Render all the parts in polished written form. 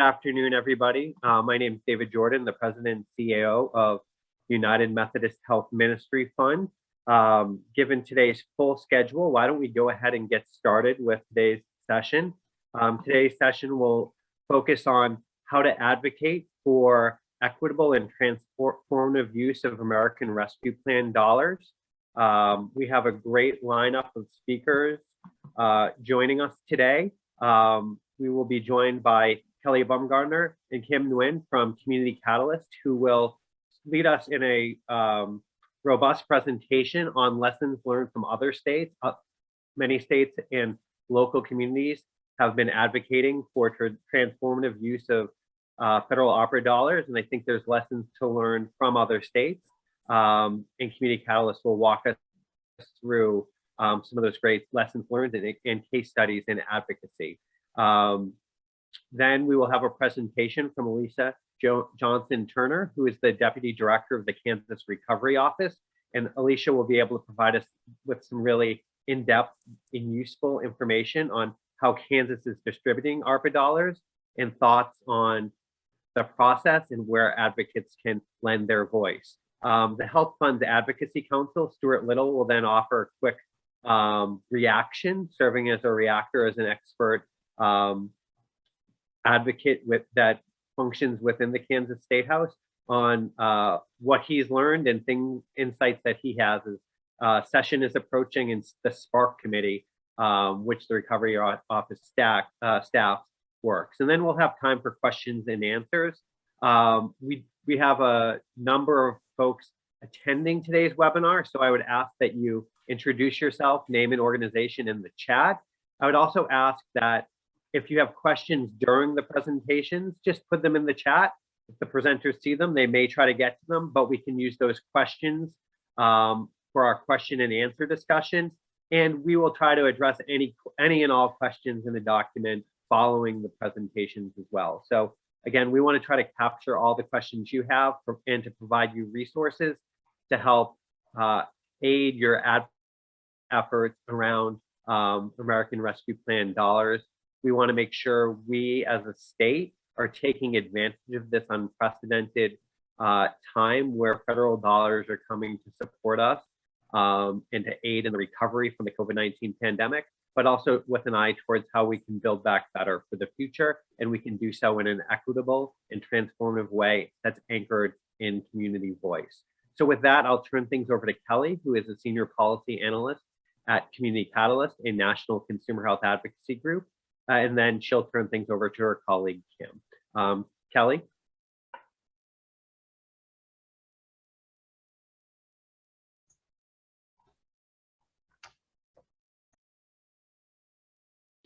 afternoon, everybody. My name is David Jordan, the President and CEO of United Methodist Health Ministry Fund. Given today's full schedule, why don't we go ahead and get started with today's session. Today's session will focus on how to advocate for equitable and transformative use of American Rescue Plan dollars. We have a great lineup of speakers joining us today. We will be joined by Kelly Baumgartner and Kim Nguyen from Community Catalyst, who will lead us in a robust presentation on lessons learned from other states. Many states and local communities have been advocating for transformative use of federal ARPA dollars, and I think there's lessons to learn from other states. And Community Catalyst will walk us through some of those great lessons learned and case studies in advocacy. Then we will have a presentation from Alicia Johnson Turner, who is the Deputy Director of the Kansas Recovery Office. And Alicia will be able to provide us with some really in-depth and useful information on how Kansas is distributing ARPA dollars and thoughts on the process and where advocates can lend their voice. The Health Funds Advocacy Council, Stuart Little, will then offer a quick reaction, serving as a reactor as an expert advocate that functions within the Kansas State House on what he's learned and insights that he has as session is approaching in the Spark Committee, which the Recovery Office staff works. And then we'll have time for questions and answers. We have a number of folks attending today's webinar, so I would ask that you introduce yourself, name and organization in the chat. I would also ask that if you have questions during the presentations, just put them in the chat. If the presenters see them, they may try to get to them, but we can use those questions for our question and answer discussion. And we will try to address any and all questions in the document following the presentations as well. So again, we want to try to capture all the questions you have and to provide you resources to help aid your efforts around American Rescue Plan dollars. We want to make sure we as a state are taking advantage of this unprecedented time where federal dollars are coming to support us and to aid in the recovery from the COVID-19 pandemic, but also with an eye towards how we can build back better for the future. And we can do so in an equitable and transformative way that's anchored in community voice. So with that, I'll turn things over to Kelly, who is a senior policy analyst at Community Catalyst, a national consumer health advocacy group. And then she'll turn things over to her colleague, Kim. Kelly?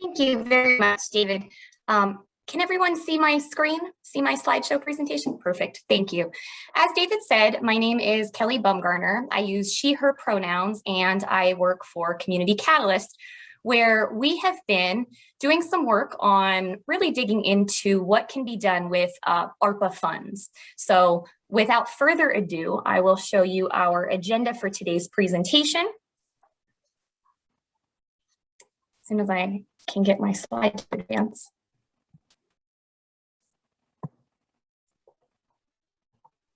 Thank you very much, David. Can everyone see my screen? See my slideshow presentation? Perfect, thank you. As David said, my name is Kelly Baumgartner. I use she, her pronouns, and I work for Community Catalyst, where we have been doing some work on really digging into what can be done with ARPA funds. So without further ado, I will show you our agenda for today's presentation. As soon as I can get my slide to advance.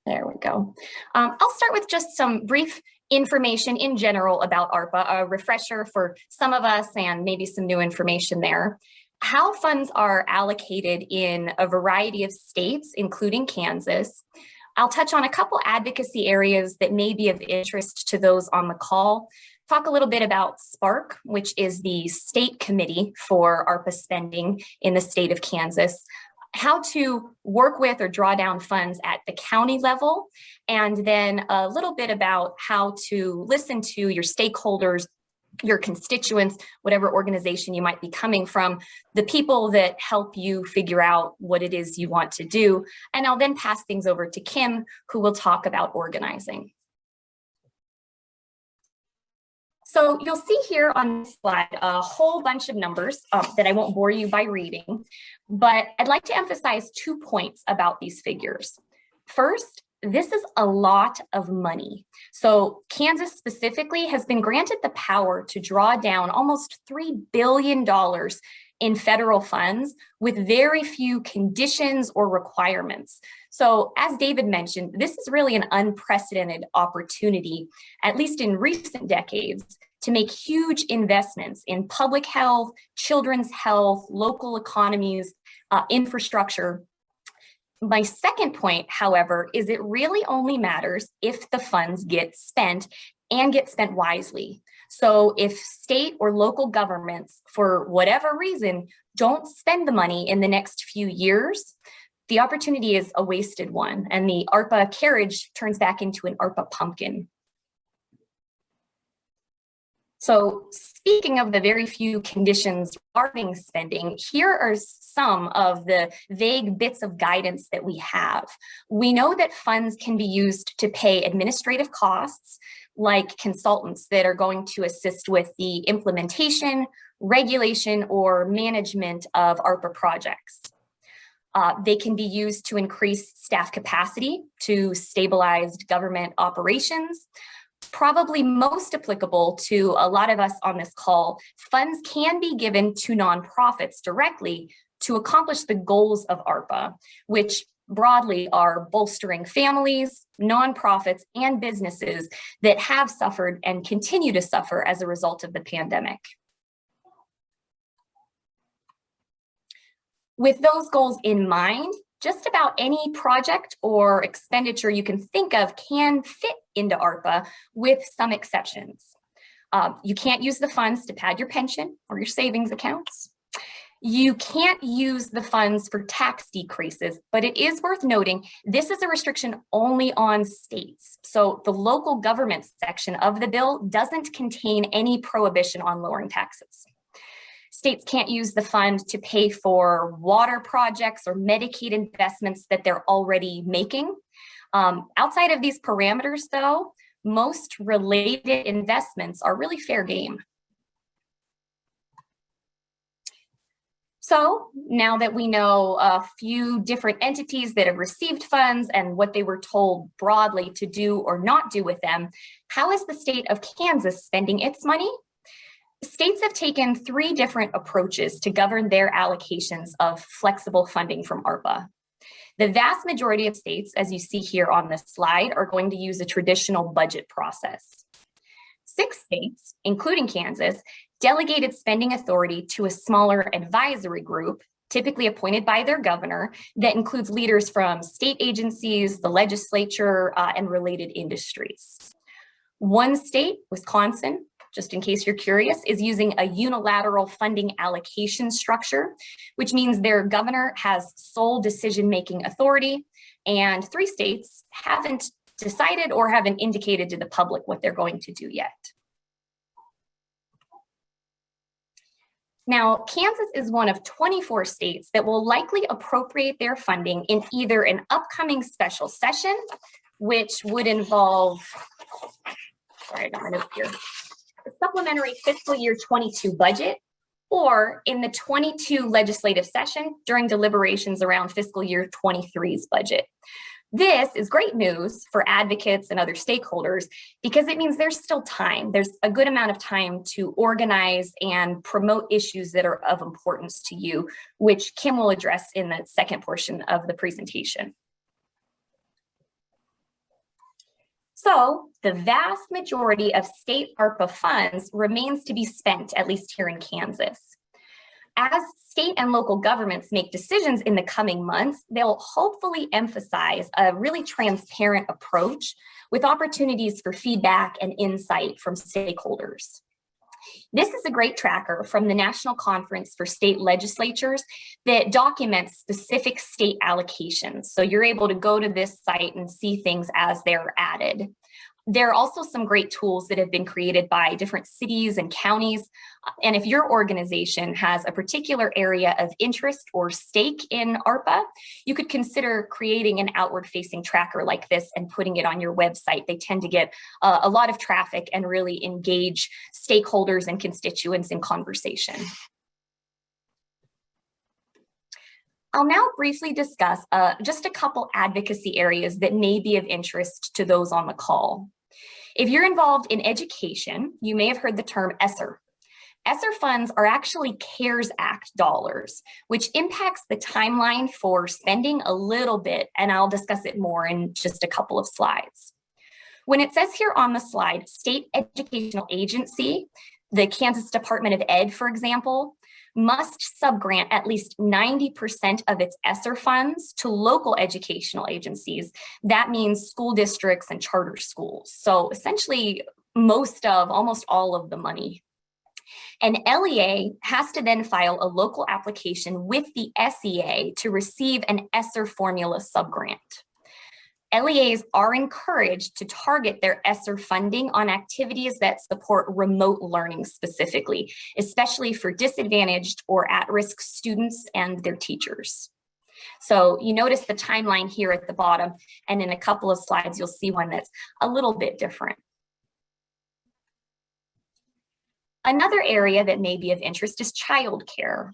There we go. I'll start with just some brief information in general about ARPA, a refresher for some of us and maybe some new information there. How funds are allocated in a variety of states, including Kansas. I'll touch on a couple advocacy areas that may be of interest to those on the call. Talk a little bit about SPARK, which is the state committee for ARPA spending in the state of Kansas. How to work with or draw down funds at the county level, and then a little bit about how to listen to your stakeholders, your constituents, whatever organization you might be coming from, the people that help you figure out what it is you want to do. And I'll then pass things over to Kim, who will talk about organizing. So you'll see here on this slide a whole bunch of numbers that I won't bore you by reading, but I'd like to emphasize 2 points about these figures. First, this is a lot of money. So Kansas specifically has been granted the power to draw down almost $3 billion in federal funds with very few conditions or requirements. So as David mentioned, this is really an unprecedented opportunity, at least in recent decades, to make huge investments in public health, children's health, local economies, infrastructure. My second point, however, is it really only matters if the funds get spent and get spent wisely. So if state or local governments, for whatever reason, don't spend the money in the next few years, the opportunity is a wasted one, and the ARPA carriage turns back into an ARPA pumpkin. So speaking of the very few conditions regarding spending, here are some of the vague bits of guidance that we have. We know that funds can be used to pay administrative costs, like consultants that are going to assist with the implementation, regulation, or management of ARPA projects. They can be used to increase staff capacity to stabilize government operations. Probably most applicable to a lot of us on this call, funds can be given to nonprofits directly to accomplish the goals of ARPA, which broadly are bolstering families, nonprofits, and businesses that have suffered and continue to suffer as a result of the pandemic. With those goals in mind, just about any project or expenditure you can think of can fit into ARPA with some exceptions. You can't use the funds to pad your pension or your savings accounts. You can't use the funds for tax decreases, but it is worth noting this is a restriction only on states. So the local government section of the bill doesn't contain any prohibition on lowering taxes. States can't use the fund to pay for water projects or Medicaid investments that they're already making. Outside of these parameters, though, most related investments are really fair game. So now that we know a few different entities that have received funds and what they were told broadly to do or not do with them, how is the state of Kansas spending its money? States have taken 3 different approaches to govern their allocations of flexible funding from ARPA. The vast majority of states, as you see here on this slide, are going to use a traditional budget process. 6 states, including Kansas, delegated spending authority to a smaller advisory group, typically appointed by their governor, that includes leaders from state agencies, the legislature, and related industries. 1 state, Wisconsin, just in case you're curious, is using a unilateral funding allocation structure, which means their governor has sole decision-making authority, and 3 states haven't decided or haven't indicated to the public what they're going to do yet. Now, Kansas is one of 24 states that will likely appropriate their funding in either an upcoming special session, which would involve, sorry, I got my notes here, the supplementary fiscal year 22 budget, or in the 22 legislative session during deliberations around fiscal year 23's budget. This is great news for advocates and other stakeholders because it means there's still time. There's a good amount of time to organize and promote issues that are of importance to you, which Kim will address in the second portion of the presentation. So the vast majority of state ARPA funds remains to be spent, at least here in Kansas. As state and local governments make decisions in the coming months, they'll hopefully emphasize a really transparent approach with opportunities for feedback and insight from stakeholders. This is a great tracker from the National Conference for State Legislatures that documents specific state allocations. So you're able to go to this site and see things as they're added. There are also some great tools that have been created by different cities and counties. And if your organization has a particular area of interest or stake in ARPA, you could consider creating an outward-facing tracker like this and putting it on your website. They tend to get a lot of traffic and really engage stakeholders and constituents in conversation. I'll now briefly discuss just a couple advocacy areas that may be of interest to those on the call. If you're involved in education, you may have heard the term ESSER. ESSER funds are actually CARES Act dollars, which impacts the timeline for spending a little bit, and I'll discuss it more in just a couple of slides. When it says here on the slide, state educational agency, the Kansas Department of Ed, for example, must subgrant at least 90% of its ESSER funds to local educational agencies. That means school districts and charter schools. So essentially, almost all of the money. An LEA has to then file a local application with the SEA to receive an ESSER formula subgrant. LEAs are encouraged to target their ESSER funding on activities that support remote learning specifically, especially for disadvantaged or at-risk students and their teachers. So you notice the timeline here at the bottom, and in a couple of slides, you'll see one that's a little bit different. Another area that may be of interest is childcare.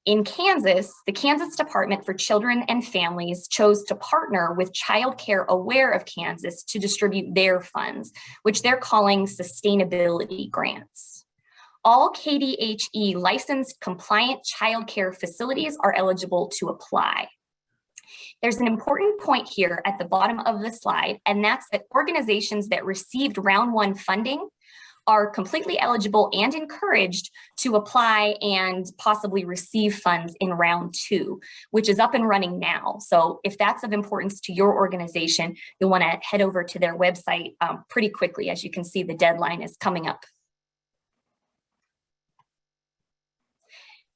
In Kansas, the Kansas Department for Children and Families chose to partner with Child Care Aware of Kansas to distribute their funds, which they're calling sustainability grants. All KDHE licensed compliant childcare facilities are eligible to apply. There's an important point here at the bottom of the slide, and that's that organizations that received round one funding are completely eligible and encouraged to apply and possibly receive funds in round two, which is up and running now. So if that's of importance to your organization, you'll want to head over to their website pretty quickly. As you can see, the deadline is coming up.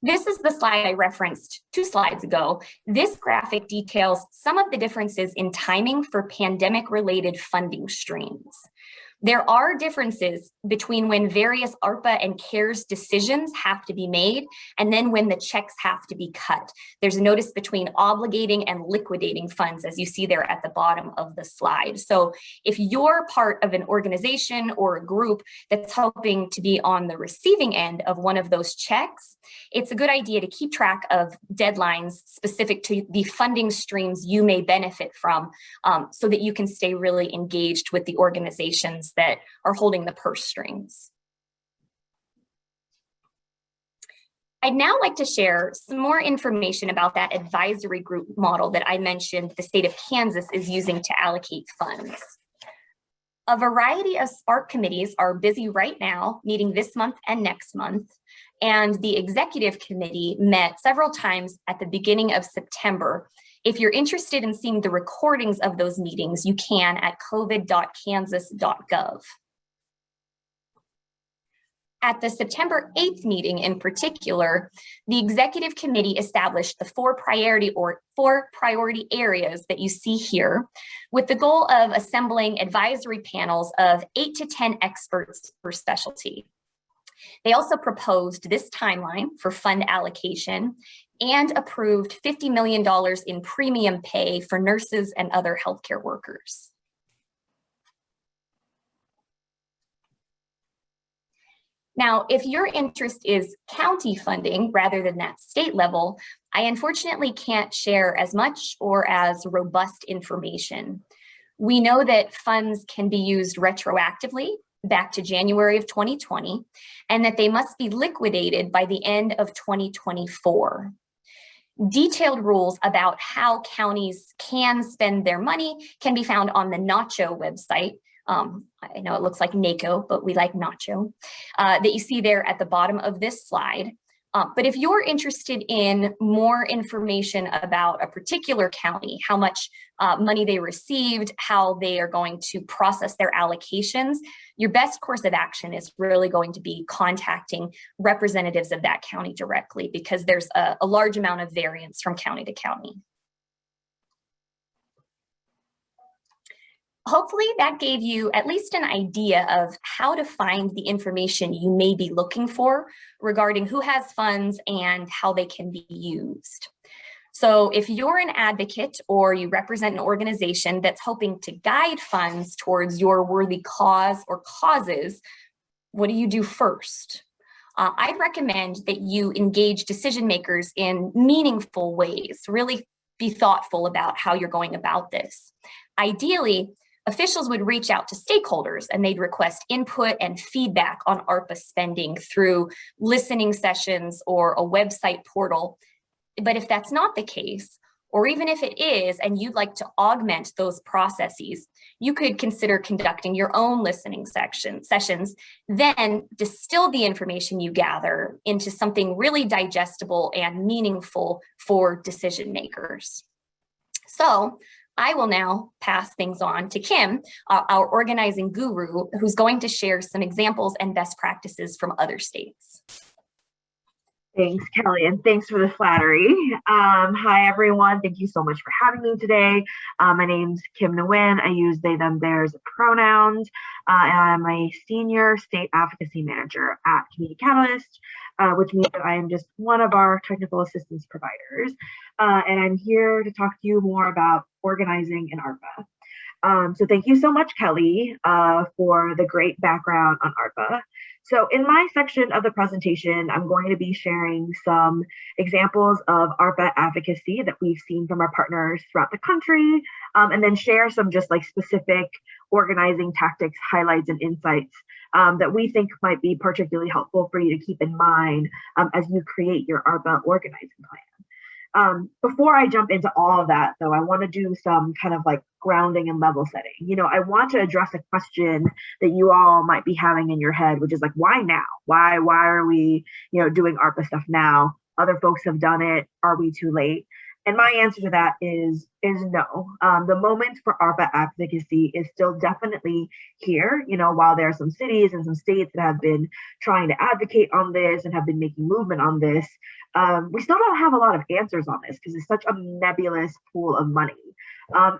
This is the slide I referenced 2 slides ago. This graphic details some of the differences in timing for pandemic-related funding streams. There are differences between when various ARPA and CARES decisions have to be made and then when the checks have to be cut. There's a notice between obligating and liquidating funds, as you see there at the bottom of the slide. So if you're part of an organization or a group that's hoping to be on the receiving end of one of those checks, it's a good idea to keep track of deadlines specific to the funding streams you may benefit from, so that you can stay really engaged with the organizations that are holding the purse strings. I'd now like to share some more information about that advisory group model that I mentioned the state of Kansas is using to allocate funds. A variety of SPARK committees are busy right now, meeting this month and next month, and the executive committee met several times at the beginning of September. If you're interested in seeing the recordings of those meetings, you can at covid.kansas.gov. At the September 8th meeting in particular, the executive committee established the four priority areas that you see here, with the goal of assembling advisory panels of 8 to 10 experts per specialty. They also proposed this timeline for fund allocation and approved $50 million in premium pay for nurses and other healthcare workers. Now, if your interest is county funding rather than that state level, I unfortunately can't share as much or as robust information. We know that funds can be used retroactively back to January of 2020, and that they must be liquidated by the end of 2024. Detailed rules about how counties can spend their money can be found on the NACHO website. I know it looks like NACO, but we like NACHO, that you see there at the bottom of this slide. But if you're interested in more information about a particular county, how much money they received, how they are going to process their allocations, your best course of action is really going to be contacting representatives of that county directly, because there's a large amount of variance from county to county. Hopefully that gave you at least an idea of how to find the information you may be looking for regarding who has funds and how they can be used. So if you're an advocate or you represent an organization that's hoping to guide funds towards your worthy cause or causes, what do you do first? I'd recommend that you engage decision makers in meaningful ways, really be thoughtful about how you're going about this. Ideally, officials would reach out to stakeholders and they'd request input and feedback on ARPA spending through listening sessions or a website portal. But if that's not the case, or even if it is, and you'd like to augment those processes, you could consider conducting your own listening sessions, then distill the information you gather into something really digestible and meaningful for decision makers. So I will now pass things on to Kim, our organizing guru, who's going to share some examples and best practices from other states. Thanks, Kelly, and thanks for the flattery. Hi, everyone. Thank you so much for having me today. My name's Kim Nguyen. I use they, them, theirs pronouns, and I'm a senior state advocacy manager at Community Catalyst, which means that I am just one of our technical assistance providers. And I'm here to talk to you more about organizing in ARPA. So thank you so much, Kelly, for the great background on ARPA. So in my section of the presentation, I'm going to be sharing some examples of ARPA advocacy that we've seen from our partners throughout the country, and then share some just like specific organizing tactics, highlights, and insights that we think might be particularly helpful for you to keep in mind as you create your ARPA organizing plan. Before I jump into all of that, though, I want to do some kind of like grounding and level setting. You know, I want to address a question that you all might be having in your head, which is like, why now? Why are we, doing ARPA stuff now? Other folks have done it. Are we too late? And my answer to that is no. The moment for ARPA advocacy is still definitely here. While there are some cities and some states that have been trying to advocate on this and have been making movement on this, we still don't have a lot of answers on this because it's such a nebulous pool of money.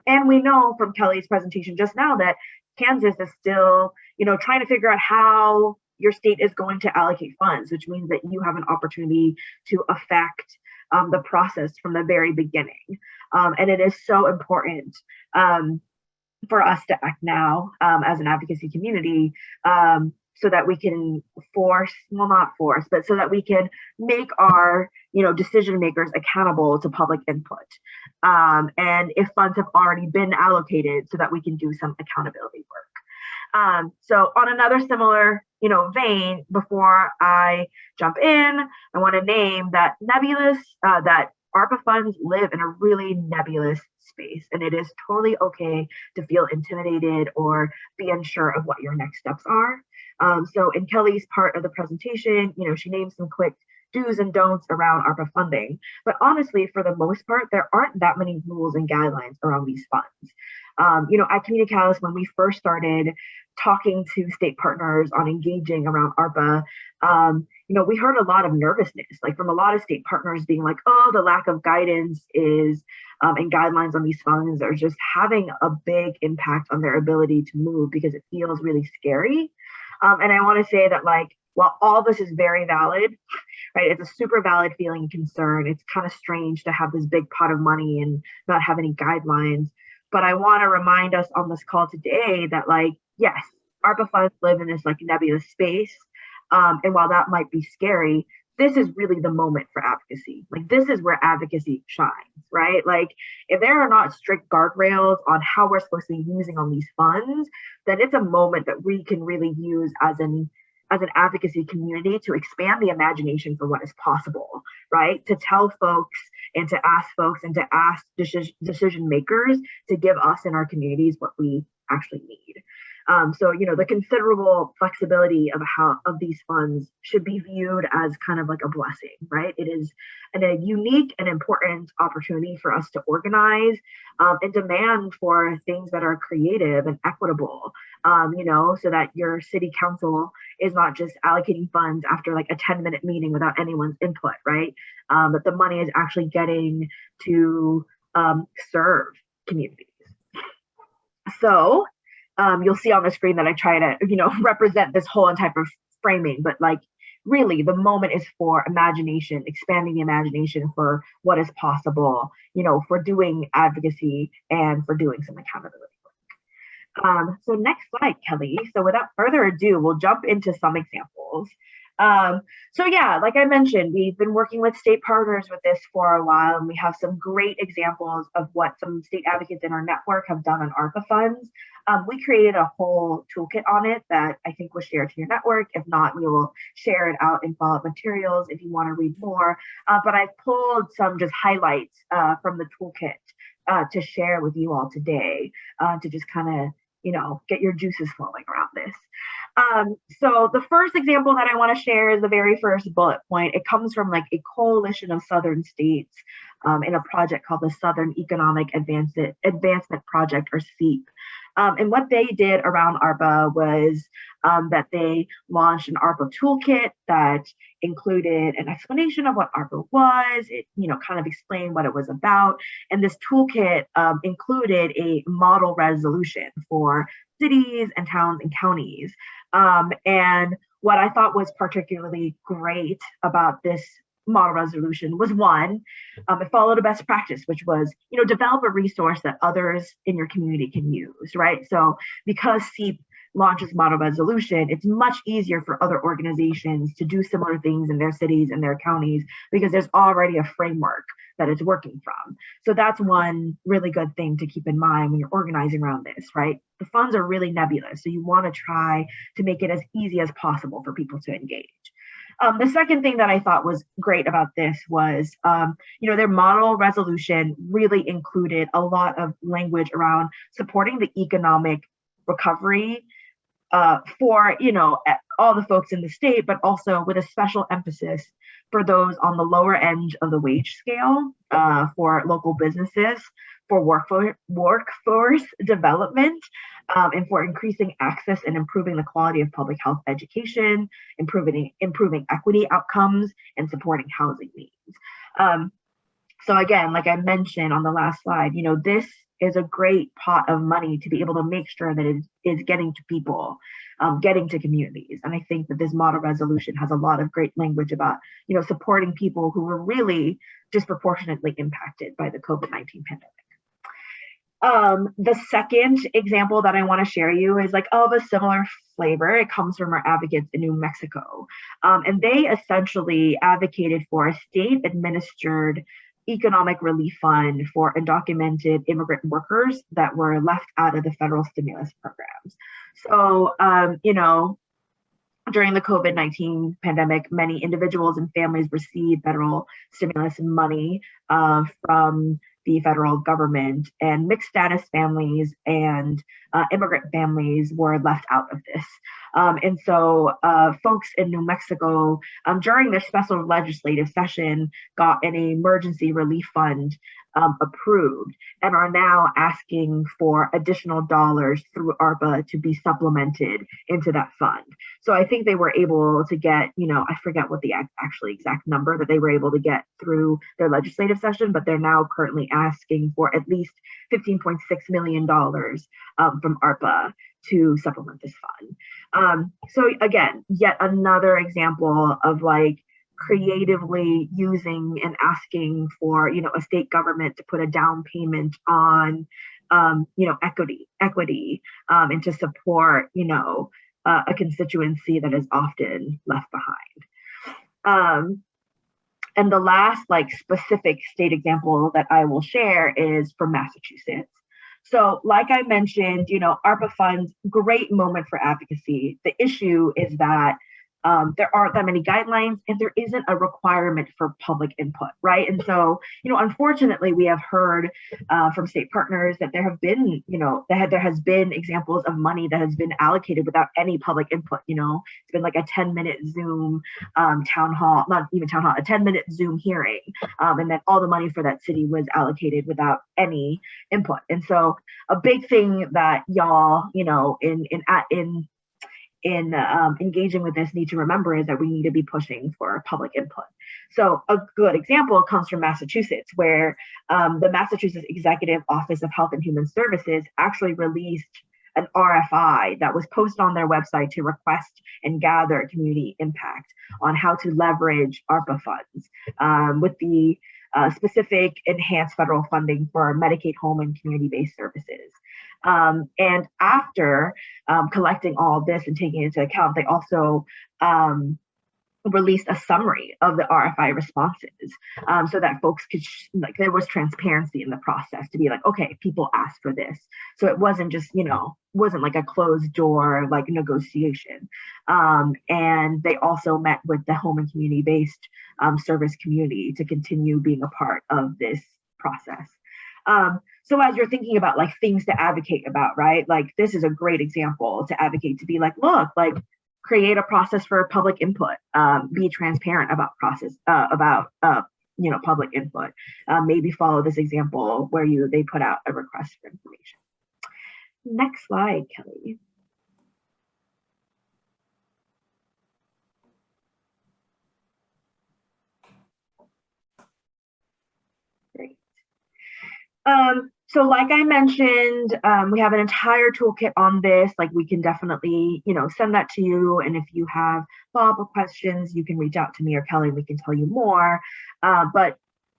And we know from Kelly's presentation just now that Kansas is still, trying to figure out how your state is going to allocate funds, which means that you have an opportunity to affect the process from the very beginning. And it is so important for us to act now as an advocacy community so that we can so that we can make our decision makers accountable to public input. And if funds have already been allocated so that we can do some accountability work. So on another similar vein, before I jump in, I want to name that that ARPA funds live in a really nebulous space, and it is totally okay to feel intimidated or be unsure of what your next steps are. So in Kelly's part of the presentation, she named some quick do's and don'ts around ARPA funding. But honestly, for the most part, there aren't that many rules and guidelines around these funds. At Community Catalyst, when we first started talking to state partners on engaging around ARPA, we heard a lot of nervousness, like from a lot of state partners being like, oh, the lack of guidance is and guidelines on these funds are just having a big impact on their ability to move because it feels really scary. And I want to say that, like, while all this is very valid, right, it's a super valid feeling and concern. It's kind of strange to have this big pot of money and not have any guidelines. But I want to remind us on this call today that, like, yes, ARPA funds live in this like nebulous space. And while that might be scary, this is really the moment for advocacy. Like, this is where advocacy shines, right? Like, if there are not strict guardrails on how we're supposed to be using on these funds, then it's a moment that we can really use as an advocacy community to expand the imagination for what is possible, right? To tell folks and to ask decision makers to give us in our communities what we actually need. So, the considerable flexibility of these funds should be viewed as kind of like a blessing, right? It is a unique and important opportunity for us to organize and demand for things that are creative and equitable, so that your city council is not just allocating funds after like a 10-minute meeting without anyone's input, right? That the money is actually getting to serve communities. So, you'll see on the screen that I try to, represent this whole type of framing, but like really the moment is for imagination, expanding the imagination for what is possible, for doing advocacy and for doing some accountability work. So next slide, Kelly. So without further ado, we'll jump into some examples. So yeah, like I mentioned, we've been working with state partners with this for a while, and we have some great examples of what some state advocates in our network have done on ARPA funds. We created a whole toolkit on it that I think was shared to your network. If not, we will share it out in follow-up materials if you want to read more. But I've pulled some just highlights from the toolkit to share with you all today to just kind of, get your juices flowing around this. So the first example that I want to share is the very first bullet point. It comes from like a coalition of Southern states in a project called the Southern Economic Advancement Project, or SEEP. And what they did around ARPA was that they launched an ARPA toolkit that included an explanation of what ARPA was. It, kind of explained what it was about. And this toolkit included a model resolution for cities and towns and counties. And what I thought was particularly great about this model resolution was, one, it followed a best practice, which was, develop a resource that others in your community can use, right? So because SEEP launches model resolution, it's much easier for other organizations to do similar things in their cities and their counties because there's already a framework that it's working from. So that's one really good thing to keep in mind when you're organizing around this, right? The funds are really nebulous, so you want to try to make it as easy as possible for people to engage. The second thing that I thought was great about this was, their model resolution really included a lot of language around supporting the economic recovery for, all the folks in the state, but also with a special emphasis for those on the lower end of the wage scale, for local businesses, for workforce development, and for increasing access and improving the quality of public health education, improving equity outcomes, and supporting housing needs. So again, like I mentioned on the last slide, this is a great pot of money to be able to make sure that it is getting to people, getting to communities. And I think that this model resolution has a lot of great language about, supporting people who were really disproportionately impacted by the COVID-19 pandemic. The second example that I want to share you is like of a similar flavor. It comes from our advocates in New Mexico. And they essentially advocated for a state administered economic relief fund for undocumented immigrant workers that were left out of the federal stimulus programs. So, during the COVID-19 pandemic, many individuals and families received federal stimulus money from the federal government, and mixed status families and immigrant families were left out of this. And so folks in New Mexico during their special legislative session got an emergency relief fund approved and are now asking for additional dollars through ARPA to be supplemented into that fund. So I think they were able to get, I forget what the actually exact number that they were able to get through their legislative session, but they're now currently asking for at least $15.6 million from ARPA to supplement this fund. So again, yet another example of like creatively using and asking for, a state government to put a down payment on, equity, and to support, a constituency that is often left behind. And the last like specific state example that I will share is from Massachusetts. So like I mentioned, ARPA funds, great moment for advocacy. The issue is that there aren't that many guidelines and there isn't a requirement for public input, right? And so, unfortunately, we have heard from state partners that there have been, there has been examples of money that has been allocated without any public input. It's been like a 10-minute Zoom town hall, not even town hall, a 10-minute Zoom hearing. And then all the money for that city was allocated without any input. And so a big thing that y'all, in engaging with this need to remember is that we need to be pushing for public input. So a good example comes from Massachusetts, where the Massachusetts Executive Office of Health and Human Services actually released an RFI that was posted on their website to request and gather community impact on how to leverage ARPA funds with the specific enhanced federal funding for Medicaid home and community-based services. And after collecting all this and taking into account, they also released a summary of the RFI responses, so that folks could, like, there was transparency in the process to be like, okay, people asked for this. So it wasn't just, wasn't like a closed door, like, negotiation. And they also met with the home and community-based service community to continue being a part of this process. So as you're thinking about like things to advocate about, right? Like, this is a great example to advocate, to be like, look, like, create a process for public input, be transparent about public input. Maybe follow this example where they put out a request for information. Next slide, Kelly. Great. So like I mentioned, we have an entire toolkit on this. Like, we can definitely, send that to you. And if you have follow-up questions, you can reach out to me or Kelly, and we can tell you more. But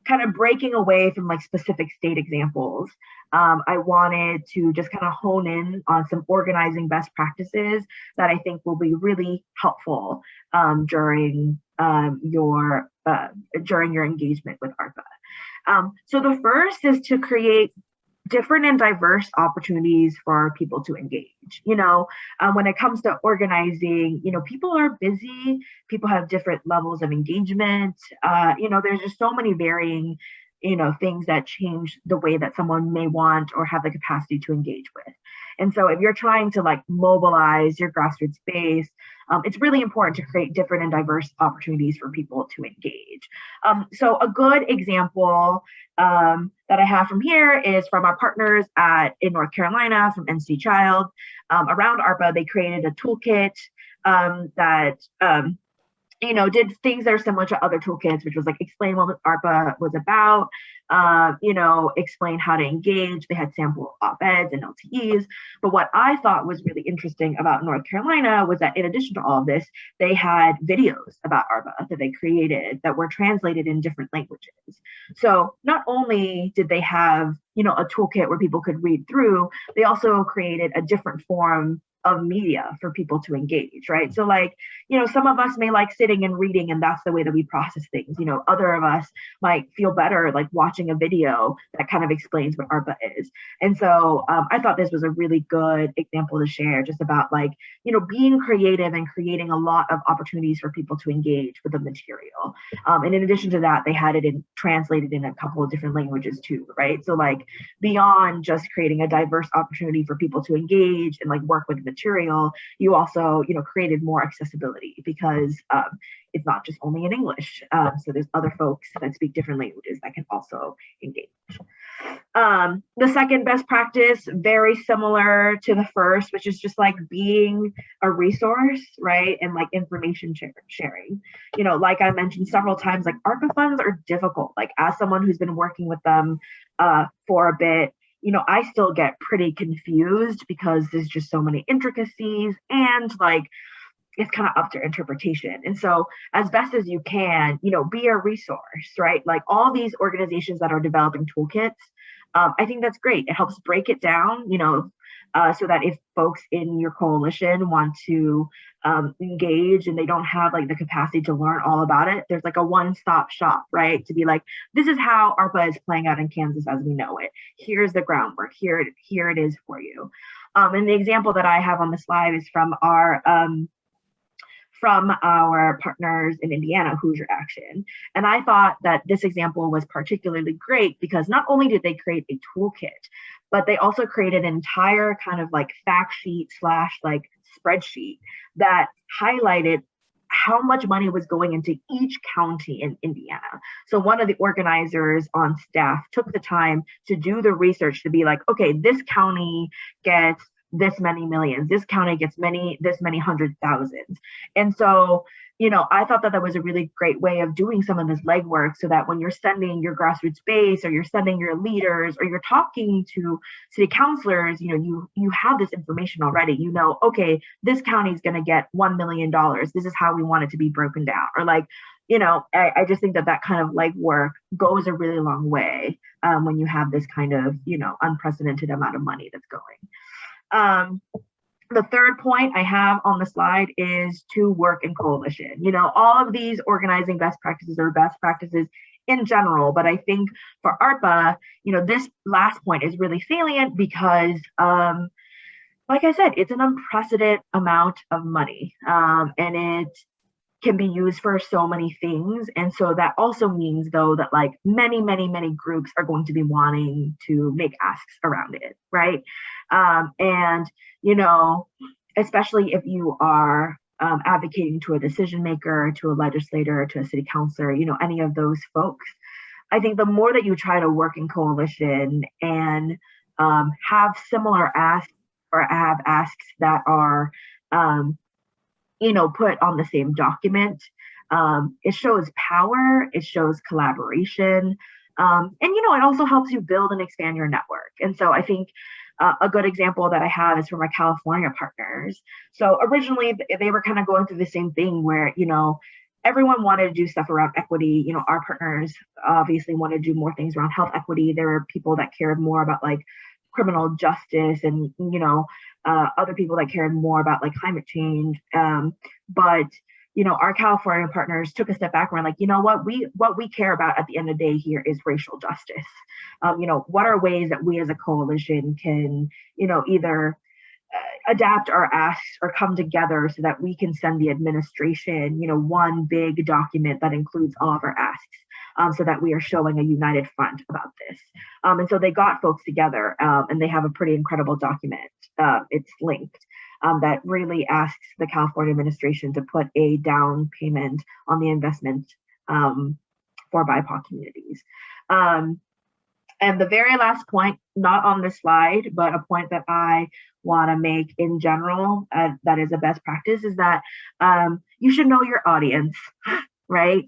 kind of breaking away from like specific state examples, I wanted to just kind of hone in on some organizing best practices that I think will be really helpful during your engagement with ARPA. So the first is to create different and diverse opportunities for people to engage. When it comes to organizing, people are busy, people have different levels of engagement. There's just so many varying, things that change the way that someone may want or have the capacity to engage with. And so if you're trying to like mobilize your grassroots base, it's really important to create different and diverse opportunities for people to engage. So a good example that I have from here is from our partners in North Carolina, from NC Child. Around ARPA, they created a toolkit that did things that are similar to other toolkits, which was like explain what ARPA was about, explain how to engage. They had sample OpEds and LTEs. But what I thought was really interesting about North Carolina was that in addition to all of this, they had videos about ARPA that they created that were translated in different languages. So not only did they have, a toolkit where people could read through, they also created a different form of media for people to engage, right? So like, some of us may like sitting and reading, and that's the way that we process things. Other of us might feel better like watching a video that kind of explains what ARPA is. And so I thought this was a really good example to share, just about like, being creative and creating a lot of opportunities for people to engage with the material. And in addition to that, they had it translated in a couple of different languages too, right? So like, beyond just creating a diverse opportunity for people to engage and like work with material, you also, created more accessibility, because it's not just only in English. So there's other folks that speak different languages that can also engage. The second best practice, very similar to the first, which is just like being a resource, right? And like information sharing. Like I mentioned several times, like ARPA funds are difficult. Like, as someone who's been working with them for a bit, I still get pretty confused because there's just so many intricacies, and like, it's kind of up to interpretation. And so as best as you can, be a resource, right? Like, all these organizations that are developing toolkits, I think that's great. It helps break it down, so that if folks in your coalition want to engage and they don't have like the capacity to learn all about it, there's like a one-stop shop, right? To be like, this is how ARPA is playing out in Kansas as we know it. Here's the groundwork. Here it is for you. And the example that I have on the slide is from our partners in Indiana, Hoosier Action. And I thought that this example was particularly great because not only did they create a toolkit, but they also created an entire kind of like fact sheet / like spreadsheet that highlighted how much money was going into each county in Indiana. So one of the organizers on staff took the time to do the research to be like, okay, this county gets this many millions, this county gets this many hundred thousands. And so, I thought that was a really great way of doing some of this legwork, so that when you're sending your grassroots base, or you're sending your leaders, or you're talking to city councilors, you have this information already. Okay, this county is going to get $1 million. This is how we want it to be broken down. Or like, I just think that kind of legwork goes a really long way when you have this kind of, unprecedented amount of money that's going. The third point I have on the slide is to work in coalition. You know, all of these organizing best practices are best practices in general, but I think for ARPA, you know, this last point is really salient because, like I said, it's an unprecedented amount of money, and it can be used for so many things. And so that also means, though, that like many groups are going to be wanting to make asks around it, right? And, you know, especially if you are advocating to a decision maker, to a legislator, to a city councilor, you know, any of those folks, I think the more that you try to work in coalition and have similar asks or have asks that are, you know, put on the same document, it shows power, it shows collaboration, and, you know, it also helps you build and expand your network. And so I think a good example that I have is from my California partners. So originally they were kind of going through the same thing where, you know, everyone wanted to do stuff around equity. You know, our partners obviously wanted to do more things around health equity. There were people that cared more about like criminal justice and, you know, other people that cared more about like climate change. But, you know, our California partners took a step back and were like, you know what we care about at the end of the day here is racial justice. You know, what are ways that we as a coalition can, you know, either adapt our asks or come together so that we can send the administration, you know, one big document that includes all of our asks, so that we are showing a united front about this. And so they got folks together, and they have a pretty incredible document. It's linked. That really asks the California administration to put a down payment on the investment for BIPOC communities. And the very last point, not on this slide, but a point that I want to make in general, that is a best practice, is that you should know your audience, right?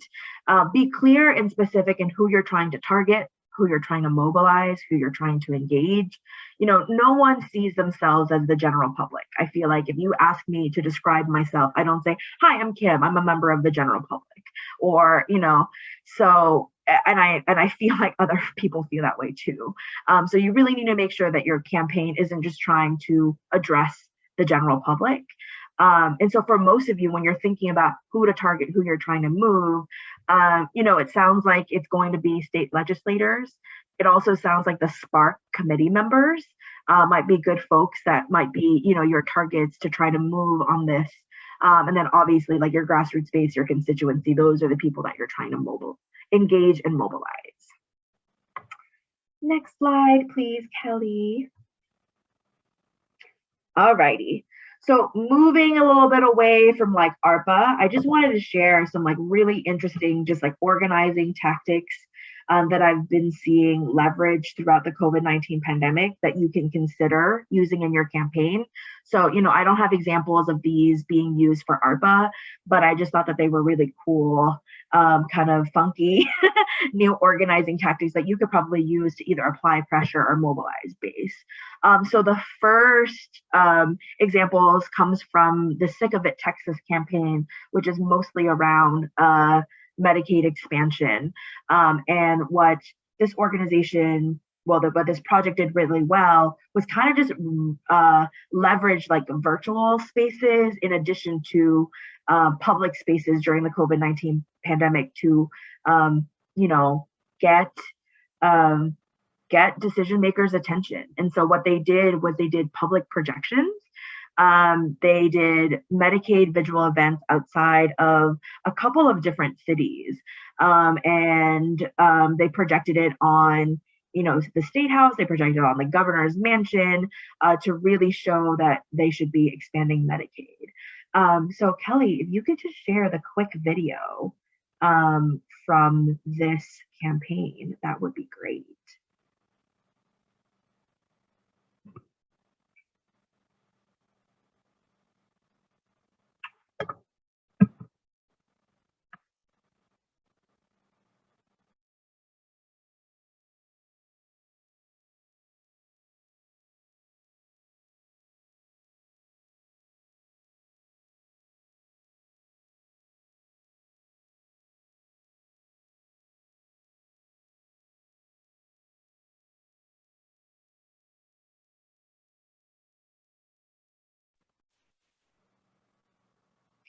Be clear and specific in who you're trying to target, who you're trying to mobilize, who you're trying to engage. You know, no one sees themselves as the general public. I feel like if you ask me to describe myself, I don't say, hi, I'm Kim, I'm a member of the general public. Or, you know, so, and I feel like other people feel that way too. So you really need to make sure that your campaign isn't just trying to address the general public. And so for most of you, when you're thinking about who to target, who you're trying to move, you know, it sounds like it's going to be state legislators. It also sounds like the Spark committee members might be good folks that might be, you know, your targets to try to move on this. And then obviously like your grassroots base, your constituency, those are the people that you're trying to engage and mobilize. Next slide, please, Kelly. All righty. So moving a little bit away from like ARPA, I just wanted to share some like really interesting, just like organizing tactics that I've been seeing leveraged throughout the COVID-19 pandemic that you can consider using in your campaign. So, you know, I don't have examples of these being used for ARPA, but I just thought that they were really cool, kind of funky new organizing tactics that you could probably use to either apply pressure or mobilize base. So the first examples comes from the Sick of It Texas campaign, which is mostly around Medicaid expansion. And what this organization, what this project did really well was kind of just leverage like virtual spaces in addition to public spaces during the COVID-19 pandemic to, you know, get decision makers' attention. And so what they did was they did public projections. They did Medicaid visual events outside of a couple of different cities. And they projected it on, you know, the State House, they projected it on the governor's mansion to really show that they should be expanding Medicaid. So Kelly, if you could just share the quick video from this campaign, that would be great.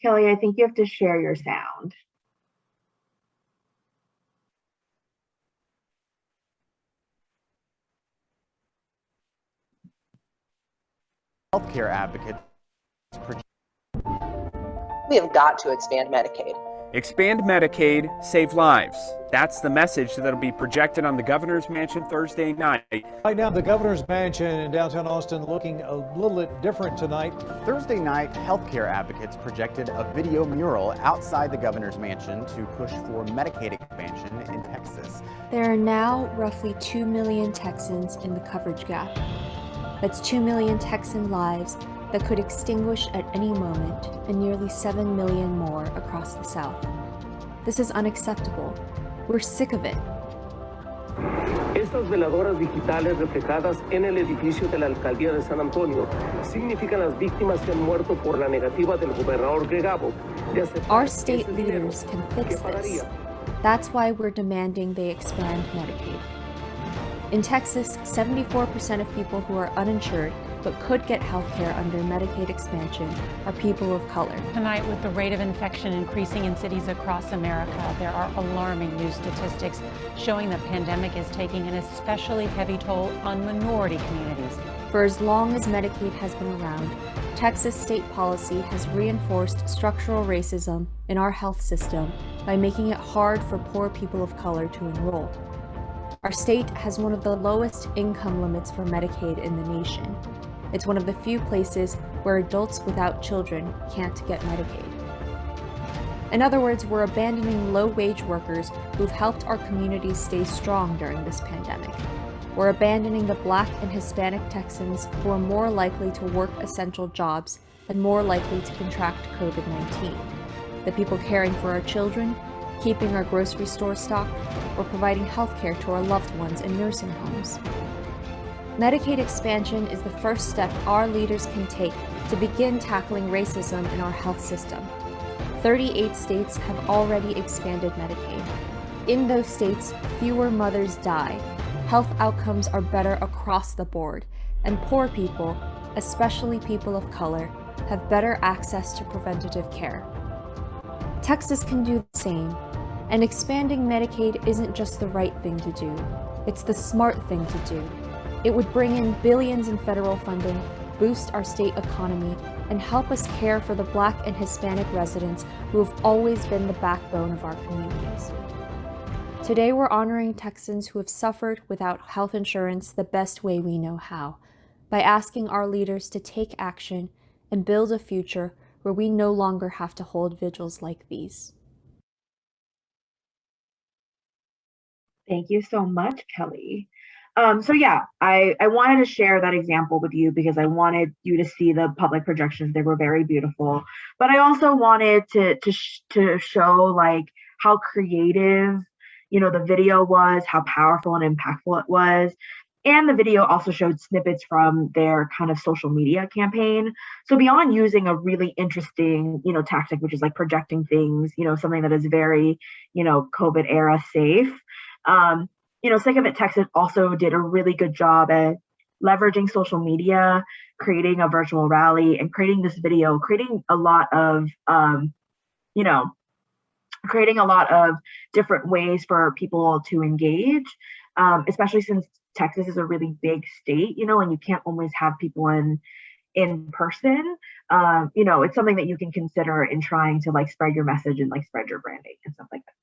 Kelly, I think you have to share your sound. Healthcare advocates. We have got to expand Medicaid. Expand Medicaid, save lives. That's the message that'll be projected on the governor's mansion Thursday night. Right now, the governor's mansion in downtown Austin looking a little bit different tonight. Thursday night, healthcare advocates projected a video mural outside the governor's mansion to push for Medicaid expansion in Texas. There are now roughly 2 million Texans in the coverage gap. That's 2 million Texan lives that could extinguish at any moment, and nearly 7 million more across the South. This is unacceptable. We're sick of it. Estas veladoras digitales reflejadas en el edificio de la alcaldía de San Antonio significan las víctimas que han muerto por la negativa del gobernador Gregavo de aceptar Our state leaders can fix this. That's why we're demanding they expand Medicaid. In Texas, 74% of people who are uninsured but could get health care under Medicaid expansion are people of color. Tonight, with the rate of infection increasing in cities across America, there are alarming new statistics showing the pandemic is taking an especially heavy toll on minority communities. For as long as Medicaid has been around, Texas state policy has reinforced structural racism in our health system by making it hard for poor people of color to enroll. Our state has one of the lowest income limits for Medicaid in the nation. It's one of the few places where adults without children can't get Medicaid. In other words, we're abandoning low-wage workers who've helped our communities stay strong during this pandemic. We're abandoning the Black and Hispanic Texans who are more likely to work essential jobs and more likely to contract COVID-19. The people caring for our children, keeping our grocery store stocked, or providing health care to our loved ones in nursing homes. Medicaid expansion is the first step our leaders can take to begin tackling racism in our health system. 38 states have already expanded Medicaid. In those states, fewer mothers die, health outcomes are better across the board, and poor people, especially people of color, have better access to preventative care. Texas can do the same, and expanding Medicaid isn't just the right thing to do, it's the smart thing to do. It would bring in billions in federal funding, boost our state economy, and help us care for the Black and Hispanic residents who have always been the backbone of our communities. Today, we're honoring Texans who have suffered without health insurance the best way we know how, by asking our leaders to take action and build a future where we no longer have to hold vigils like these. Thank you so much, Kelly. So yeah, I wanted to share that example with you because I wanted you to see the public projections. They were very beautiful, but I also wanted to show like how creative, the video was, how powerful and impactful it was. And the video also showed snippets from their kind of social media campaign. So beyond using a really interesting, tactic, which is like projecting things, something that is very, COVID era safe. Sick of It Texas also did a really good job at leveraging social media, creating a virtual rally, and creating this video, creating a lot of different ways for people to engage, especially since Texas is a really big state, and you can't always have people in person. It's something that you can consider in trying to like spread your message and like spread your branding and stuff like that.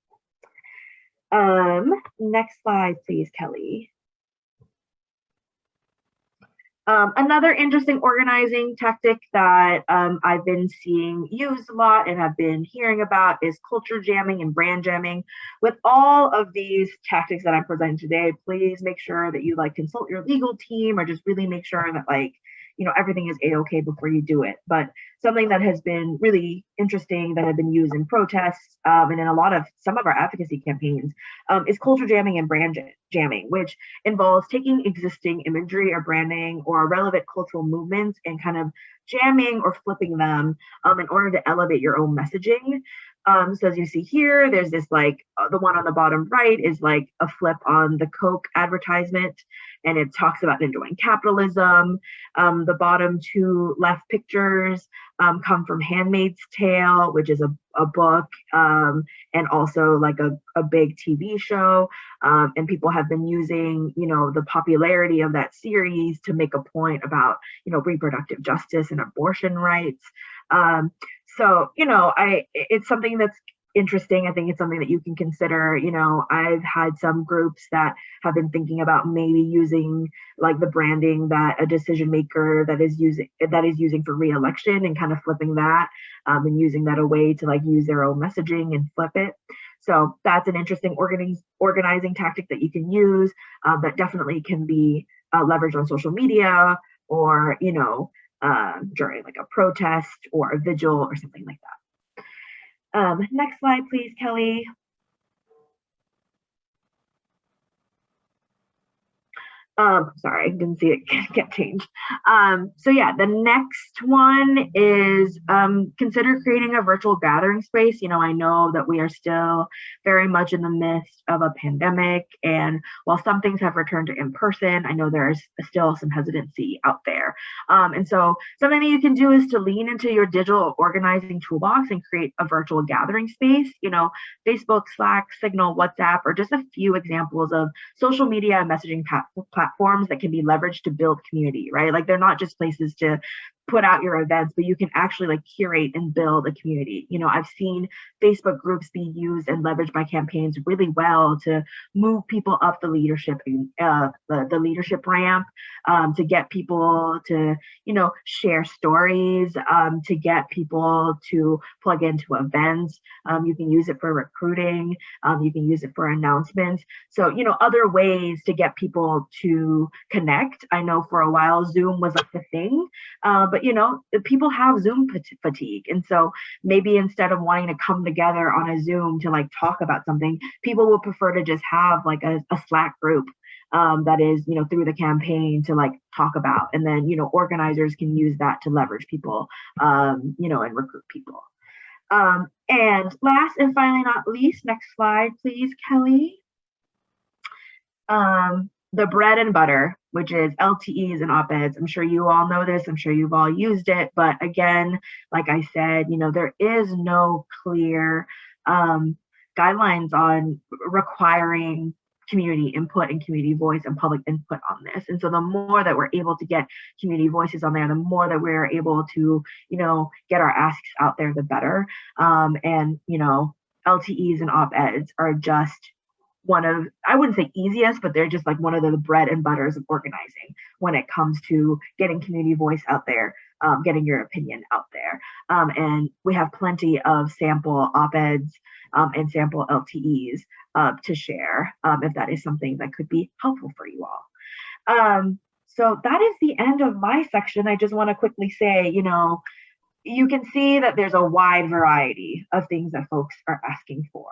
Next slide, please, Kelly. Another interesting organizing tactic that I've been seeing used a lot and have been hearing about is culture jamming and brand jamming. With all of these tactics that I'm presenting today, please make sure that you like consult your legal team or just really make sure that like, everything is a-okay before you do it. But something that has been really interesting that have been used in protests and in some of our advocacy campaigns is culture jamming and brand jamming, which involves taking existing imagery or branding or relevant cultural movements and kind of jamming or flipping them in order to elevate your own messaging. So as you see here, there's this like the one on the bottom right is like a flip on the Coke advertisement, and it talks about enjoying capitalism. The bottom two left pictures come from Handmaid's Tale, which is a book, and also like a big TV show. And people have been using, the popularity of that series to make a point about, reproductive justice and abortion rights. So, it's something that's interesting. I think it's something that you can consider. I've had some groups that have been thinking about maybe using like the branding that a decision maker that is using for re-election, and kind of flipping that, and using that a way to like use their own messaging and flip it. So that's an interesting organizing tactic that you can use, that definitely can be leveraged on social media, or during like a protest or a vigil or something like that. Next slide, please, Kelly. Sorry, I didn't see it get changed. So yeah, the next one is consider creating a virtual gathering space. I know that we are still very much in the midst of a pandemic, and while some things have returned to in-person, I know there's still some hesitancy out there. And so something that you can do is to lean into your digital organizing toolbox and create a virtual gathering space. Facebook, Slack, Signal, WhatsApp are just a few examples of social media and messaging platforms that can be leveraged to build community, right? Like they're not just places to put out your events, but you can actually like curate and build a community. I've seen Facebook groups be used and leveraged by campaigns really well to move people up the leadership, the leadership ramp, to get people to, share stories, to get people to plug into events. You can use it for recruiting. You can use it for announcements. So, other ways to get people to connect. I know for a while Zoom was like the thing, but people have Zoom fatigue. And so maybe instead of wanting to come together on a Zoom to like talk about something, people will prefer to just have like a Slack group that is, through the campaign to like talk about. And then, organizers can use that to leverage people, and recruit people. And last and finally not least, next slide, please, Kelly. The bread and butter, which is LTEs and OpEds. I'm sure you all know this. I'm sure you've all used it. But again, like I said, there is no clear guidelines on requiring community input and community voice and public input on this. And so the more that we're able to get community voices on there, the more that we're able to, get our asks out there, the better. And LTEs and OpEds are just one of, I wouldn't say easiest, but they're just like one of the bread and butters of organizing when it comes to getting community voice out there, getting your opinion out there. And we have plenty of sample OpEds and sample LTEs to share, if that is something that could be helpful for you all. So that is the end of my section. I just want to quickly say, you can see that there's a wide variety of things that folks are asking for.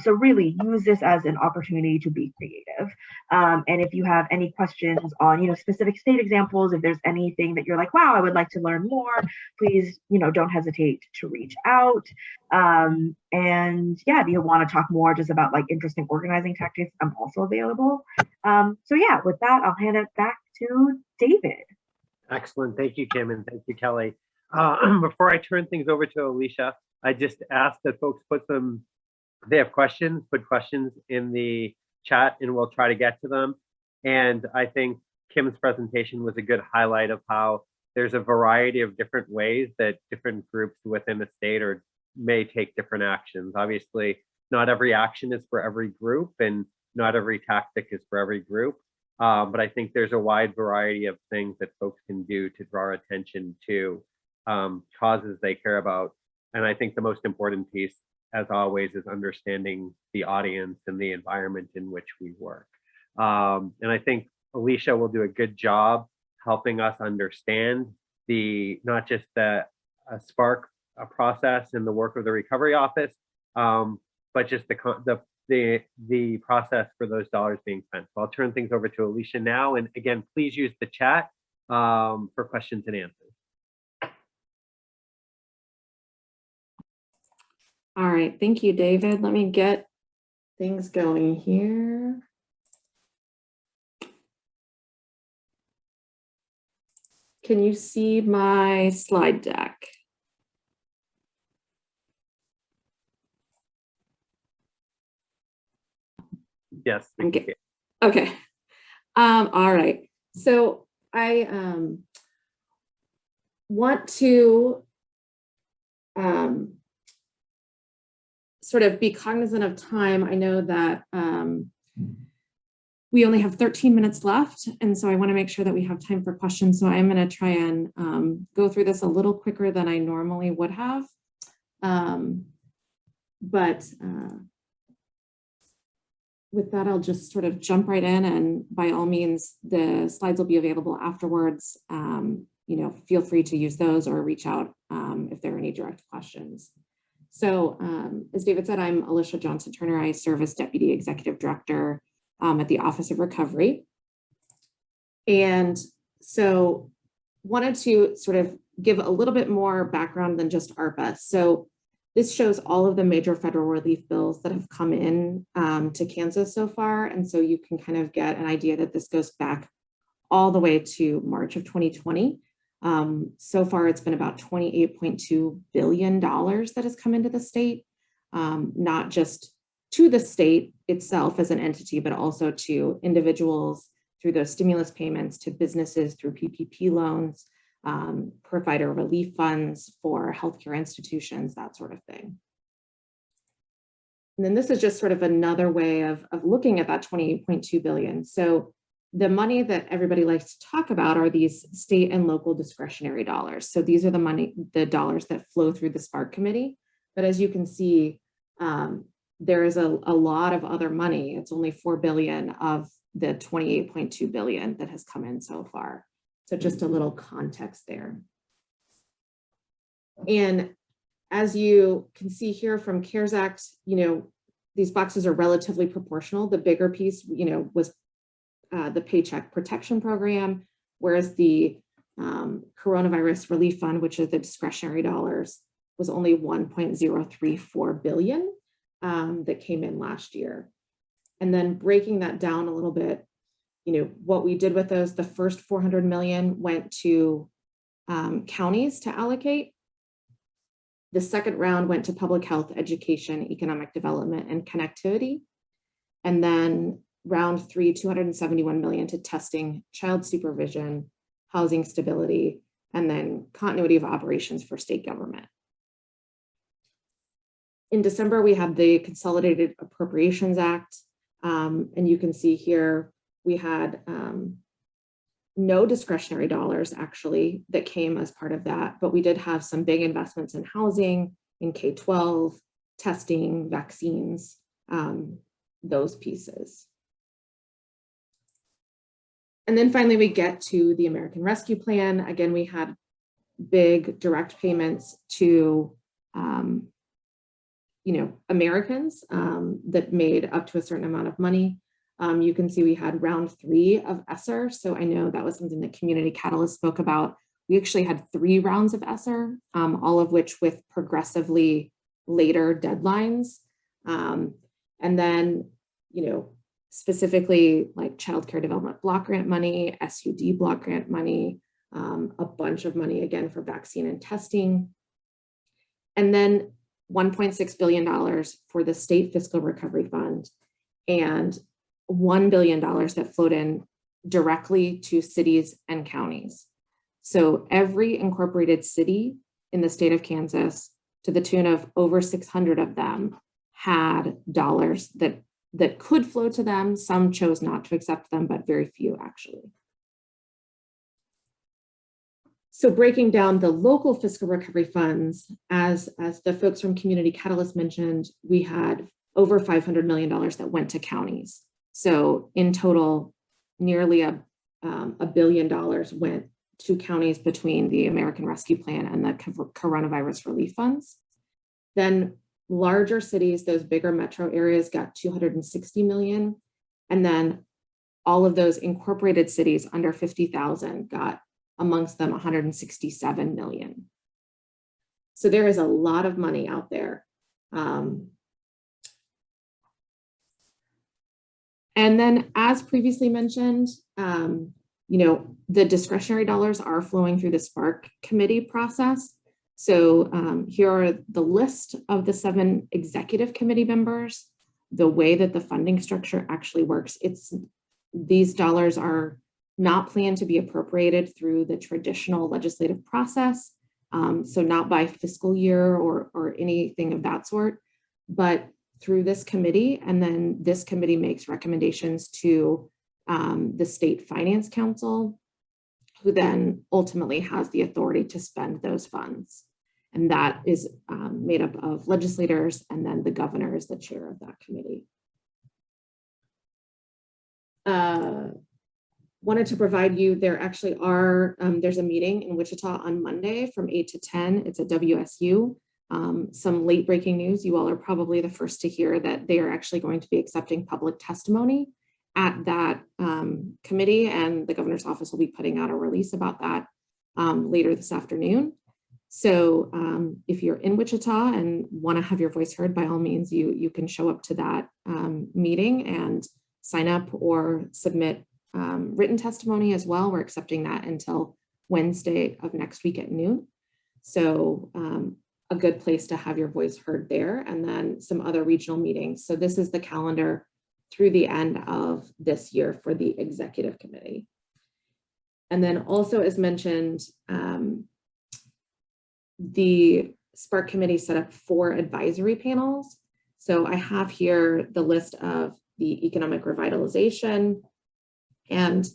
So really use this as an opportunity to be creative. And if you have any questions on, specific state examples, if there's anything that you're like, wow, I would like to learn more, please, don't hesitate to reach out. And yeah, if you want to talk more just about like interesting organizing tactics, I'm also available. So yeah, with that, I'll hand it back to David. Excellent. Thank you, Kim, and thank you, Kelly. Before I turn things over to Alicia, I just asked that folks if they have questions, put questions in the chat and we'll try to get to them. And I think Kim's presentation was a good highlight of how there's a variety of different ways that different groups within the state may take different actions. Obviously, not every action is for every group and not every tactic is for every group. But I think there's a wide variety of things that folks can do to draw attention to causes they care about. And I think the most important piece, as always, is understanding the audience and the environment in which we work. And I think Alicia will do a good job helping us understand not just the Spark process and the work of the Recovery Office, but just the process for those dollars being spent. So I'll turn things over to Alicia now. And again, please use the chat for questions and answers. All right, thank you, David. Let me get things going here. Can you see my slide deck? Yes. Okay. Okay. All right. So I want to sort of be cognizant of time. I know that we only have 13 minutes left, and so I want to make sure that we have time for questions. So I'm going to try and go through this a little quicker than I normally would have. With that, I'll just sort of jump right in, and by all means, the slides will be available afterwards. Feel free to use those or reach out if there are any direct questions. So as David said, I'm Alicia Johnson-Turner. I serve as Deputy Executive Director at the Office of Recovery. And so wanted to sort of give a little bit more background than just ARPA. So this shows all of the major federal relief bills that have come in to Kansas so far. And so you can kind of get an idea that this goes back all the way to March of 2020. So far, it's been about $28.2 billion that has come into the state, not just to the state itself as an entity, but also to individuals through those stimulus payments, to businesses through PPP loans, provider relief funds for healthcare institutions, that sort of thing. And then this is just sort of another way of looking at that $28.2 billion. So the money that everybody likes to talk about are these state and local discretionary dollars. So these are the dollars that flow through the Spark Committee. But as you can see, there is a lot of other money. It's only $4 billion of the $28.2 billion that has come in so far. So just a little context there. And as you can see here from CARES Act, these boxes are relatively proportional. The bigger piece, was the Paycheck Protection Program, whereas the Coronavirus Relief Fund, which is the discretionary dollars, was only $1.034 billion that came in last year. And then breaking that down a little bit, what we did with those, the first $400 million went to counties to allocate. The second round went to public health, education, economic development, and connectivity. And then round 3, $271 million to testing, child supervision, housing stability, and then continuity of operations for state government. In December, we had the Consolidated Appropriations Act, and you can see here we had no discretionary dollars actually that came as part of that, but we did have some big investments in housing, in K-12, testing, vaccines, those pieces. And then finally, we get to the American Rescue Plan. Again, we had big direct payments to Americans that made up to a certain amount of money. You can see we had round 3 of ESSER. So I know that was something that Community Catalyst spoke about. We actually had 3 rounds of ESSER, all of which with progressively later deadlines. And then, specifically like Child Care Development Block Grant money, SUD Block Grant money, a bunch of money again for vaccine and testing. And then $1.6 billion for the State Fiscal Recovery Fund, and $1 billion that flowed in directly to cities and counties. So every incorporated city in the state of Kansas, to the tune of over 600 of them, had dollars that could flow to them. Some chose not to accept them, but very few actually. So breaking down the local fiscal recovery funds, as the folks from Community Catalyst mentioned, we had over $500 million that went to counties. So in total, nearly $1 billion went to counties between the American Rescue Plan and the coronavirus relief funds. Then larger cities, those bigger metro areas, got $260 million. And then all of those incorporated cities under 50,000 got amongst them $167 million. So there is a lot of money out there. And then, as previously mentioned, the discretionary dollars are flowing through the Spark committee process. So here are the list of the 7 executive committee members. The way that the funding structure actually works, these dollars are not planned to be appropriated through the traditional legislative process. So not by fiscal year or anything of that sort, but through this committee. And then this committee makes recommendations to the State Finance Council, who then ultimately has the authority to spend those funds. And that is made up of legislators, and then the governor is the chair of that committee. Wanted to provide you, there actually are, there's a meeting in Wichita on Monday from 8 to 10. It's at WSU. Some late breaking news, you all are probably the first to hear that they are actually going to be accepting public testimony at that committee, and the governor's office will be putting out a release about that later this afternoon. So if you're in Wichita and want to have your voice heard, by all means, you can show up to that meeting and sign up or submit written testimony as well. We're accepting that until Wednesday of next week at noon. So a good place to have your voice heard there, and then some other regional meetings. So this is the calendar through the end of this year for the executive committee. And then also, as mentioned, the Spark committee set up 4 advisory panels. So I have here the list of the economic revitalization. And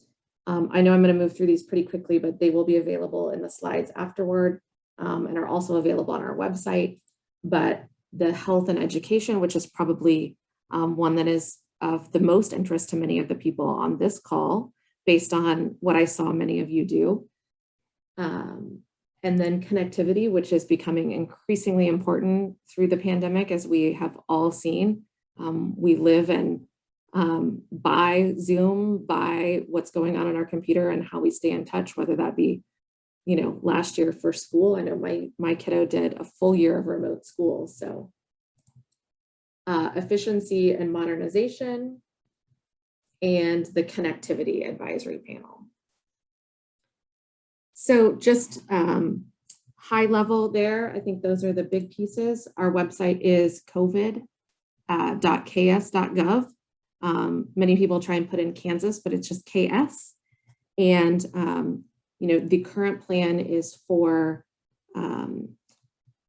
I know I'm going to move through these pretty quickly, but they will be available in the slides afterward and are also available on our website. But the health and education, which is probably one that is of the most interest to many of the people on this call, based on what I saw many of you do. And then connectivity, which is becoming increasingly important through the pandemic, as we have all seen. We live and by Zoom, by what's going on our computer and how we stay in touch, whether that be, last year for school. I know my kiddo did a full year of remote school. So efficiency and modernization, and the connectivity advisory panel. So just high level there, I think those are the big pieces. Our website is covid.ks.gov. Many people try and put in Kansas, but it's just KS. And the current plan is for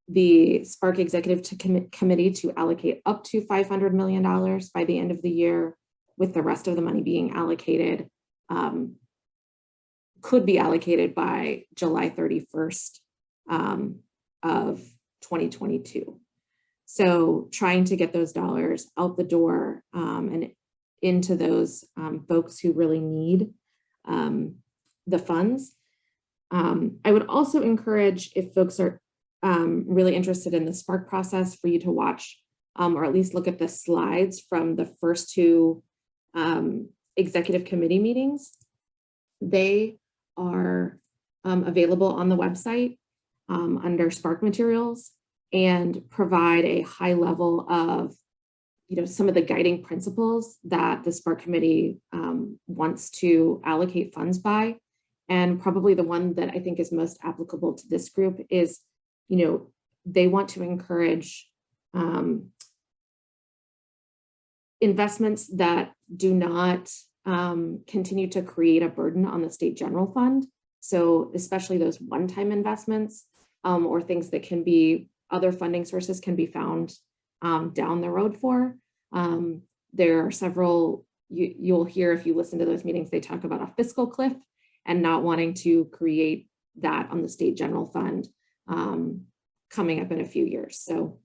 the Spark Executive Committee to allocate up to $500 million by the end of the year, with the rest of the money being allocated, could be allocated by July 31st of 2022. So trying to get those dollars out the door and into those folks who really need the funds. I would also encourage, if folks are really interested in the Spark process, for you to watch or at least look at the slides from the first 2 executive committee meetings. They are available on the website under Spark materials, and provide a high level of some of the guiding principles that the Spark committee wants to allocate funds by. And probably the one that I think is most applicable to this group is, they want to encourage investments that do not continue to create a burden on the state general fund. So especially those one-time investments or things that can be, other funding sources can be found down the road for. There are several, you'll hear if you listen to those meetings, they talk about a fiscal cliff and not wanting to create that on the state general fund coming up in a few years. So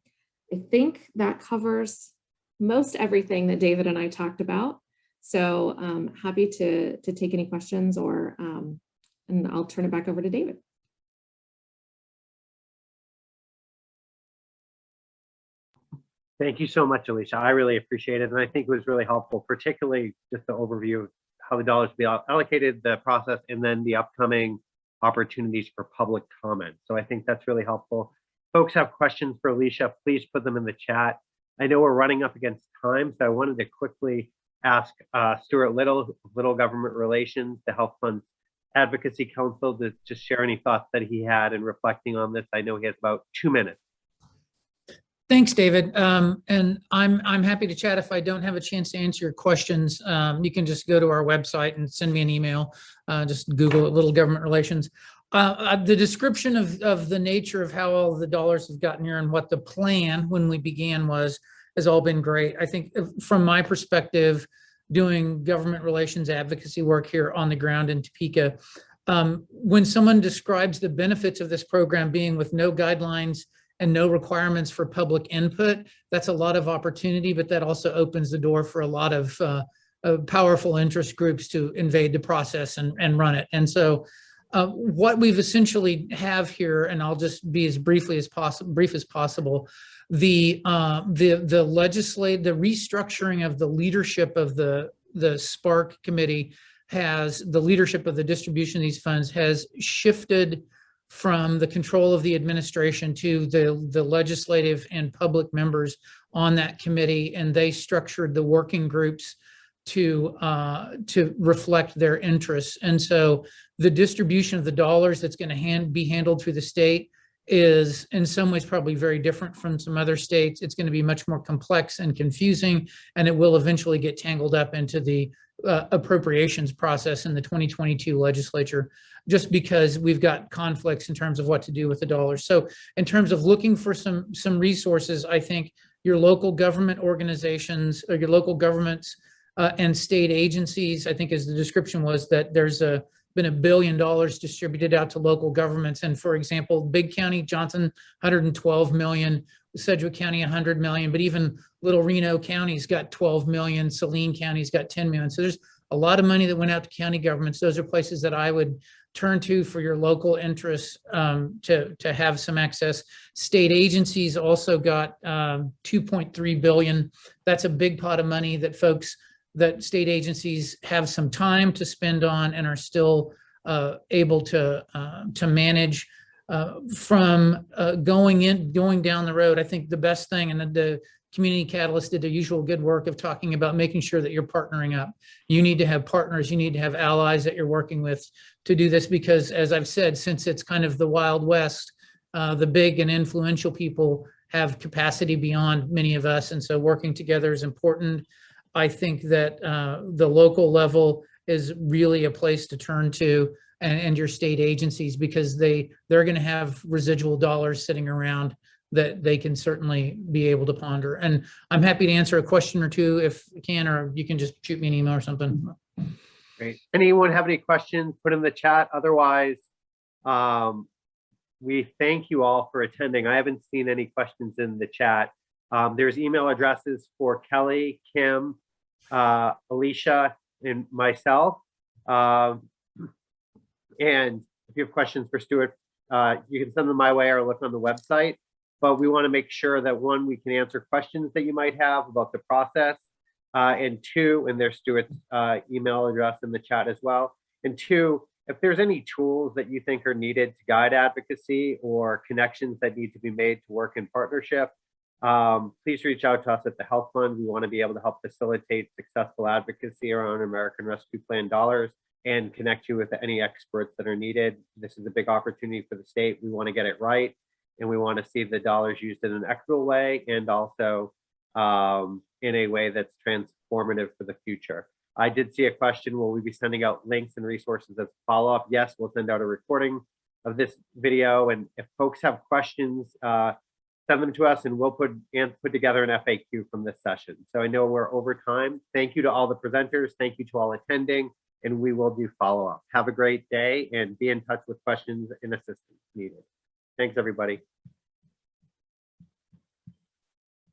I think that covers most everything that David and I talked about. So happy to take any questions, or and I'll turn it back over to David. Thank you so much, Alicia. I really appreciate it. And I think it was really helpful, particularly just the overview of how the dollars will be allocated, the process, and then the upcoming opportunities for public comment. So I think that's really helpful. folks have questions for Alicia, please put them in the chat. I know we're running up against time, so I wanted to quickly ask Stuart Little, of Little Government Relations, the Health Fund's Advocacy Council, to just share any thoughts that he had in reflecting on this. I know he has about 2 minutes. Thanks, David. And I'm happy to chat if I don't have a chance to answer your questions. You can just go to our website and send me an email. Just Google it, Little Government Relations. The description of the nature of how all the dollars have gotten here and what the plan when we began has all been great. I think from my perspective, doing government relations advocacy work here on the ground in Topeka, when someone describes the benefits of this program being with no guidelines and no requirements for public input, that's a lot of opportunity, but that also opens the door for a lot of powerful interest groups to invade the process and run it. And so what we've essentially have here, and I'll just be as brief as possible, the restructuring of the leadership of the SPARC committee the leadership of the distribution of these funds has shifted from the control of the administration to the legislative and public members on that committee, and they structured the working groups to reflect their interests. And so the distribution of the dollars that's going to be handled through the state is in some ways probably very different from some other states. It's going to be much more complex and confusing, and it will eventually get tangled up into the appropriations process in the 2022 legislature, just because we've got conflicts in terms of what to do with the dollars. So in terms of looking for some resources, I think your local government organizations or your local governments and state agencies, I think as the description was, that there's been $1 billion distributed out to local governments. And for example, Big County, Johnson, 112 million, Sedgwick County, 100 million, but even Little Reno County's got 12 million, Saline County's got 10 million. So there's a lot of money that went out to county governments. Those are places that I would turn to for your local interests to have some access. State agencies also got 2.3 billion. That's a big pot of money that state agencies have some time to spend on and are still able to manage. From going down the road, I think the best thing, and the Community Catalyst did the usual good work of talking about making sure that you're partnering up. You need to have partners, you need to have allies that you're working with to do this, because as I've said, since it's kind of the Wild West, the big and influential people have capacity beyond many of us. And so working together is important. I think that the local level is really a place to turn to, and your state agencies, because they're going to have residual dollars sitting around that they can certainly be able to ponder. And I'm happy to answer a question or two if you can, or you can just shoot me an email or something. Great. Anyone have any questions, put in the chat. Otherwise, we thank you all for attending. I haven't seen any questions in the chat. There's email addresses for Kelly, Kim, Alicia, and myself. And if you have questions for Stuart, you can send them my way or look on the website. But we want to make sure that, one, we can answer questions that you might have about the process, and two, and there's Stuart's email address in the chat as well. And two, if there's any tools that you think are needed to guide advocacy or connections that need to be made to work in partnership, please reach out to us at the Health Fund. We want to be able to help facilitate successful advocacy around American Rescue Plan dollars and connect you with any experts that are needed. This is a big opportunity for the state. We want to get it right, and we want to see the dollars used in an equitable way, and also in a way that's transformative for the future. I did see a question, will we be sending out links and resources as follow-up? Yes, we'll send out a recording of this video, and if folks have questions, send them to us and we'll put together an FAQ from this session. So I know we're over time. Thank you to all the presenters. Thank you to all attending, and we will do follow-up. Have a great day and be in touch with questions and assistance needed. Thanks, everybody.